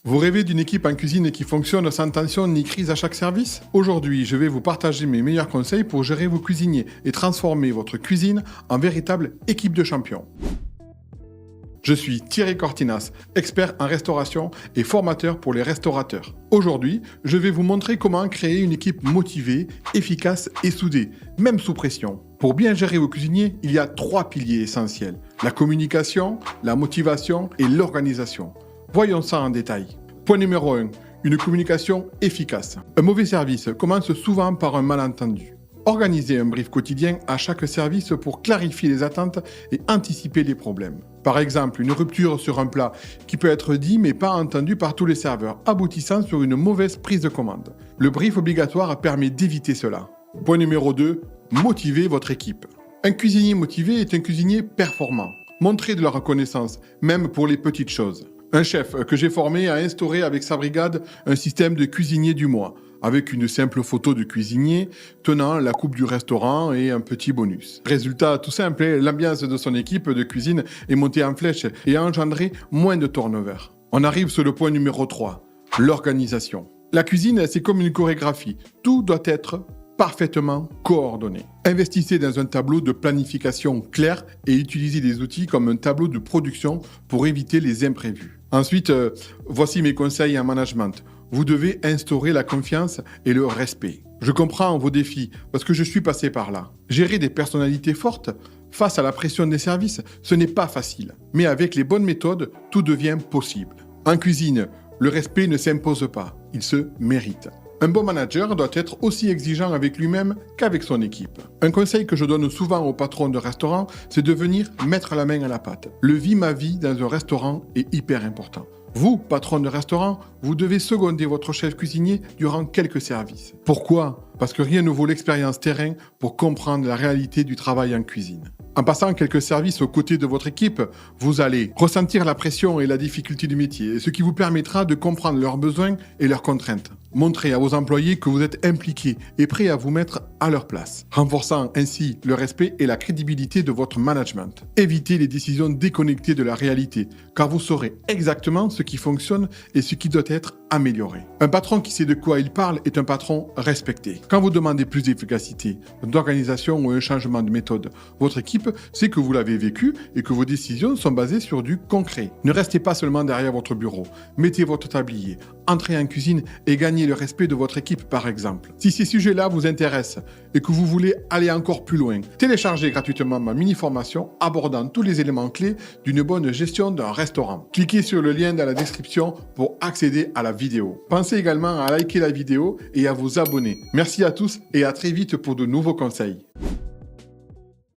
Vous rêvez d'une équipe en cuisine qui fonctionne sans tension ni crise à chaque service? Aujourd'hui, je vais vous partager mes meilleurs conseils pour gérer vos cuisiniers et transformer votre cuisine en véritable équipe de champions. Je suis Thierry Cortinas, expert en restauration et formateur pour les restaurateurs. Aujourd'hui, je vais vous montrer comment créer une équipe motivée, efficace et soudée, même sous pression. Pour bien gérer vos cuisiniers, il y a 3 piliers essentiels: la communication, la motivation et l'organisation. Voyons ça en détail. Point numéro 1, une communication efficace. Un mauvais service commence souvent par un malentendu. Organisez un brief quotidien à chaque service pour clarifier les attentes et anticiper les problèmes. Par exemple, une rupture sur un plat qui peut être dit mais pas entendu par tous les serveurs, aboutissant sur une mauvaise prise de commande. Le brief obligatoire permet d'éviter cela. Point numéro 2, motivez votre équipe. Un cuisinier motivé est un cuisinier performant. Montrez de la reconnaissance, même pour les petites choses. Un chef que j'ai formé a instauré avec sa brigade un système de cuisinier du mois, avec une simple photo de cuisinier tenant la coupe du restaurant et un petit bonus. Résultat tout simple, l'ambiance de son équipe de cuisine est montée en flèche et a engendré moins de turnover. On arrive sur le point numéro 3, l'organisation. La cuisine, c'est comme une chorégraphie. Tout doit être parfaitement coordonné. Investissez dans un tableau de planification clair et utilisez des outils comme un tableau de production pour éviter les imprévus. Ensuite, voici mes conseils en management. Vous devez instaurer la confiance et le respect. Je comprends vos défis parce que je suis passé par là. Gérer des personnalités fortes face à la pression des services, ce n'est pas facile. Mais avec les bonnes méthodes, tout devient possible. En cuisine, le respect ne s'impose pas, il se mérite. Un bon manager doit être aussi exigeant avec lui-même qu'avec son équipe. Un conseil que je donne souvent aux patrons de restaurants, c'est de venir mettre la main à la pâte. Le vie-ma-vie dans un restaurant est hyper important. Vous, patron de restaurant, vous devez seconder votre chef cuisinier durant quelques services. Pourquoi? Parce que rien ne vaut l'expérience terrain pour comprendre la réalité du travail en cuisine. En passant quelques services aux côtés de votre équipe, vous allez ressentir la pression et la difficulté du métier, ce qui vous permettra de comprendre leurs besoins et leurs contraintes. Montrez à vos employés que vous êtes impliqués et prêts à vous mettre à leur place, renforçant ainsi le respect et la crédibilité de votre management. Évitez les décisions déconnectées de la réalité, car vous saurez exactement ce qui fonctionne et ce qui doit être amélioré. Un patron qui sait de quoi il parle est un patron respecté. Quand vous demandez plus d'efficacité, d'organisation ou un changement de méthode, votre équipe sait que vous l'avez vécu et que vos décisions sont basées sur du concret. Ne restez pas seulement derrière votre bureau. Mettez votre tablier, entrez en cuisine et gagnez le respect de votre équipe par exemple. Si ces sujets-là vous intéressent et que vous voulez aller encore plus loin, téléchargez gratuitement ma mini-formation abordant tous les éléments clés d'une bonne gestion d'un restaurant. Cliquez sur le lien dans la description pour accéder à la vidéo. Pensez également à liker la vidéo et à vous abonner. Merci à tous et à très vite pour de nouveaux conseils.